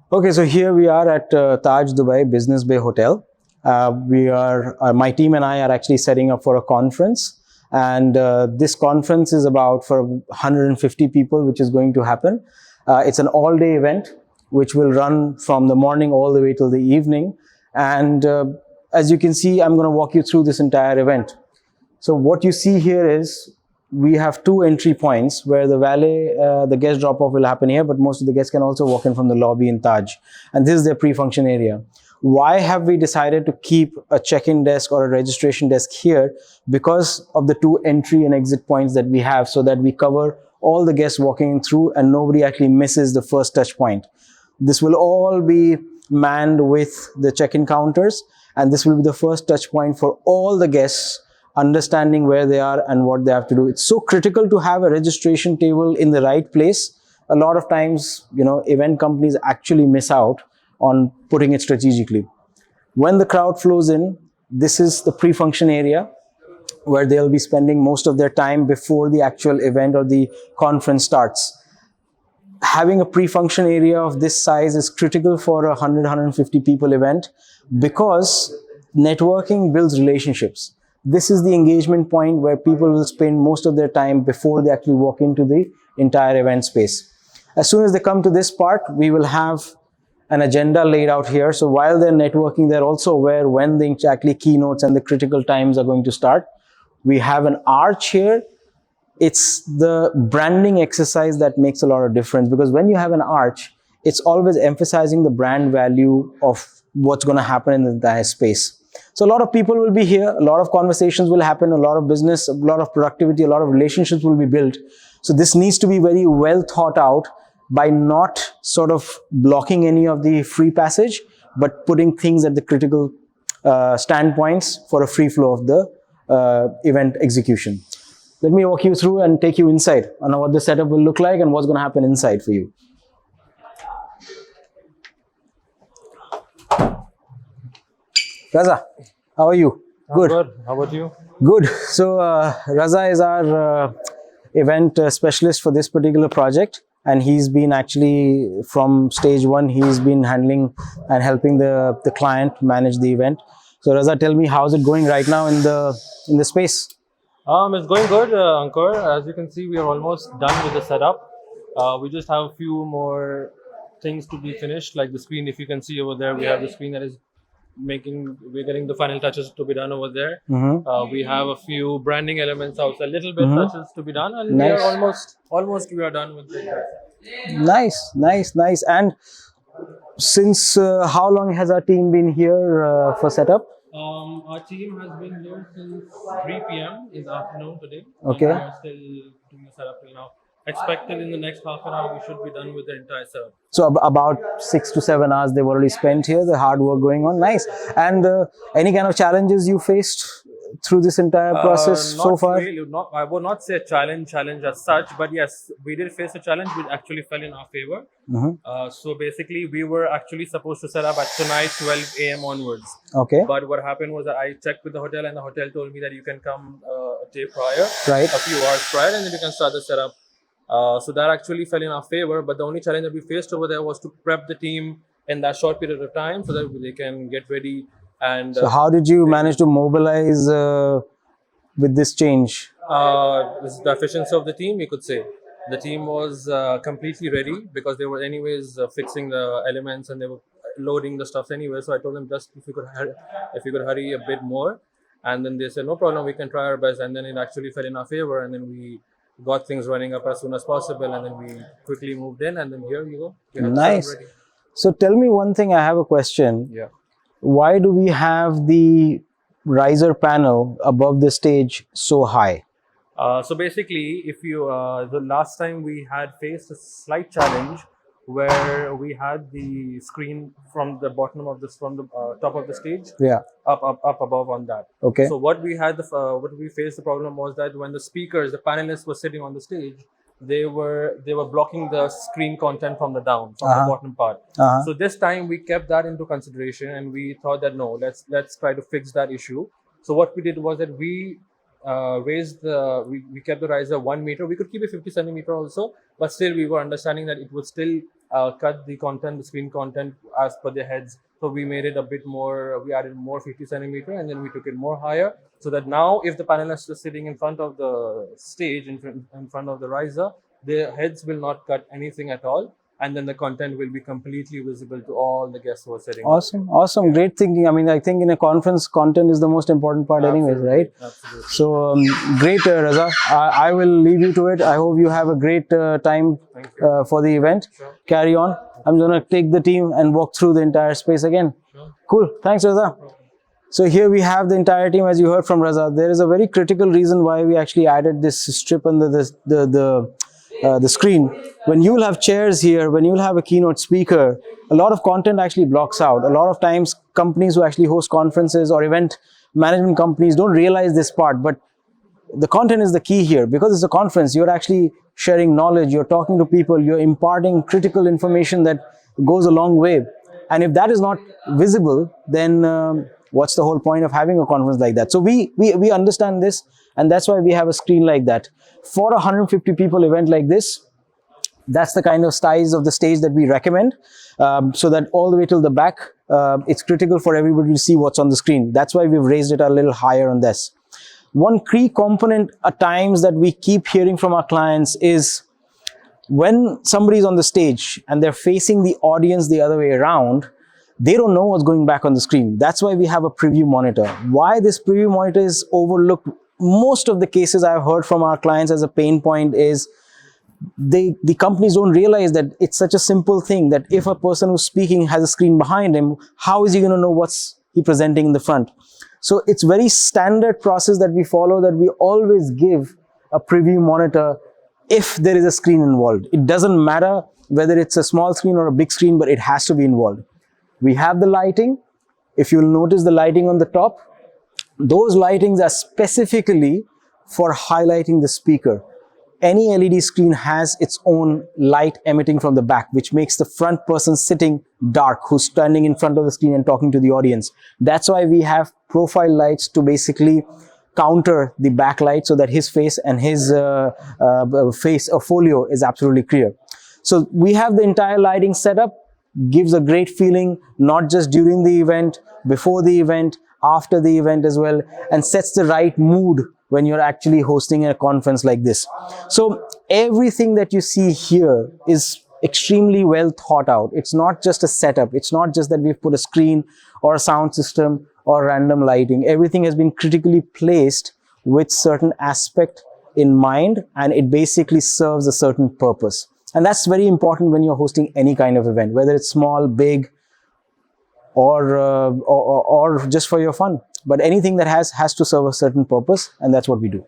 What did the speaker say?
Okay, so here we are at Taj Dubai Business Bay Hotel. My team and I are actually setting up for a conference, and this conference is about for 150 people, which is going to happen. It's an all-day event, which will run from the morning all the way till the evening. And as you can see, I'm going to walk you through this entire event. So what you see here is we have two entry points where the valet, the guest drop-off will happen here, but most of the guests can also walk in from the lobby in Taj. And this is their pre-function area. Why have we decided to keep a check-in desk or a registration desk here? Because of the two entry and exit points that we have, so that we cover all the guests walking through and nobody actually misses the first touch point. This will all be manned with the check-in counters, and this will be the first touch point for all the guests, understanding where they are and what they have to do. It's so critical to have a registration table in the right place. A lot of times, event companies actually miss out on putting it strategically. When the crowd flows in, this is the pre-function area where they'll be spending most of their time before the actual event or the conference starts. Having a pre-function area of this size is critical for a 100-150 people event, because networking builds relationships. This is the engagement point where people will spend most of their time before they actually walk into the entire event space. As soon as they come to this part, we will have an agenda laid out here. So while they're networking, they're also aware when the exactly keynotes and the critical times are going to start. We have an arch here. It's the branding exercise that makes a lot of difference, because when you have an arch, it's always emphasizing the brand value of what's going to happen in the entire space. So a lot of people will be here, a lot of conversations will happen, a lot of business, a lot of productivity, a lot of relationships will be built. So this needs to be very well thought out by not sort of blocking any of the free passage, but putting things at the critical standpoints for a free flow of the event execution. Let me walk you through and take you inside on what the setup will look like and what's going to happen inside for you. Raza, how are you? Good. How about you? Good. So Raza is our event specialist for this particular project, and he's been actually from stage one, he's been handling and helping the client manage the event. So Raza, tell me, how's it going right now in the space? It's going good, Ankur. As you can see, we are almost done with the setup. We just have a few more things to be finished, like the screen. If you can see over there, we have the screen that is we're getting the final touches to be done over there. We have a few branding elements also, a little bit touches to be done, and Nice. we are almost we are done with it. Nice. And since how long has our team been here for setup? Our team has been here since 3 p.m. in the afternoon today. Okay. And we are still doing the setup till now. Expected in the next half an hour we should be done with the entire setup. So about 6 to 7 hours they've already spent here, the hard work going on. Nice. And any kind of challenges you faced through this entire process so far? Really, I would not say a challenge as such, but yes, we did face a challenge which actually fell in our favor. So basically, we were actually supposed to set up at tonight 12 a.m. onwards. Okay. But what happened was that I checked with the hotel, and the hotel told me that you can come a day prior, Right. a few hours prior, and then you can start the setup. So that actually fell in our favor. But the only challenge that we faced over there was to prep the team in that short period of time so that they can get ready. And So how did you manage to mobilize with this change? this is the efficiency of the team, you could say. The team was completely ready because they were anyways fixing the elements and they were loading the stuff anyway. So I told them just if you could hurry a bit more, and then they said no problem, we can try our best. And then it actually fell in our favor, and then we got things running up as soon as possible, and then we quickly moved in, and then here you go. We have the setup Nice. ready. So tell me one thing, I have a question. Yeah. Why do we have the riser panel above the stage so high? So basically, if you the last time we had faced a slight challenge where we had the screen from the bottom of this, from the top of the stage, Yeah. up above on that. Okay. So what we had what we faced the problem was that when the speakers, the panelists were sitting on the stage, they were blocking the screen content from the bottom part. So this time we kept that into consideration, and we thought that no, let's try to fix that issue. So what we did was that we we kept the riser 1 meter. We could keep it 50 centimeter also, but still we were understanding that it would still cut the content, the screen content as per their heads. So we made it a bit more, we added more 50 centimeter, and then we took it more higher, so that now if the panelists are sitting in front of the stage, in front of the riser, their heads will not cut anything at all, and then the content will be completely visible to all the guests who are sitting. Awesome, awesome, great thinking. I mean, I think in a conference, content is the most important part, anyways, right? Absolutely. So great, Raza. I will leave you to it. I hope you have a great time for the event. Sure. Carry on. I'm gonna take the team and walk through the entire space again. Sure. Cool. Thanks, Raza. So here we have the entire team, as you heard from Raza. There is a very critical reason why we actually added this strip under the screen. When you will have chairs here, when you will have a keynote speaker, a lot of content actually blocks out. A lot of times companies who actually host conferences or event management companies don't realize this part, but the content is the key here. Because it's a conference, you're actually sharing knowledge, you're talking to people, you're imparting critical information that goes a long way. And if that is not visible, then what's the whole point of having a conference like that? So we understand this, and that's why we have a screen like that. For a 150 people event like this, that's the kind of size of the stage that we recommend, so that all the way till the back, it's critical for everybody to see what's on the screen. That's why we've raised it a little higher on this. One key component at times that we keep hearing from our clients is when somebody's on the stage and they're facing the audience the other way around, they don't know what's going back on the screen. That's why we have a preview monitor. Why this preview monitor is overlooked, most of the cases I've heard from our clients as a pain point is the companies don't realize that it's such a simple thing that if a person who's speaking has a screen behind him, how is he going to know what's he presenting in the front? So it's very standard process that we follow, that we always give a preview monitor if there is a screen involved. It doesn't matter whether it's a small screen or a big screen, but it has to be involved. We have the lighting. If you'll notice the lighting on the top, those lightings are specifically for highlighting the speaker. Any LED screen has its own light emitting from the back, which makes the front person sitting dark, who's standing in front of the screen and talking to the audience. That's why we have profile lights to basically counter the backlight, so that his face and his face or folio is absolutely clear. So we have the entire lighting setup, gives a great feeling, not just during the event, before the event, after the event as well, and sets the right mood when you're actually hosting a conference like this. So everything that you see here is extremely well thought out. It's not just a setup. It's not just that we've put a screen or a sound system or random lighting. Everything has been critically placed with certain aspect in mind, and it basically serves a certain purpose. And that's very important when you're hosting any kind of event, whether it's small, big, or just for your fun. But anything that has to serve a certain purpose, and that's what we do.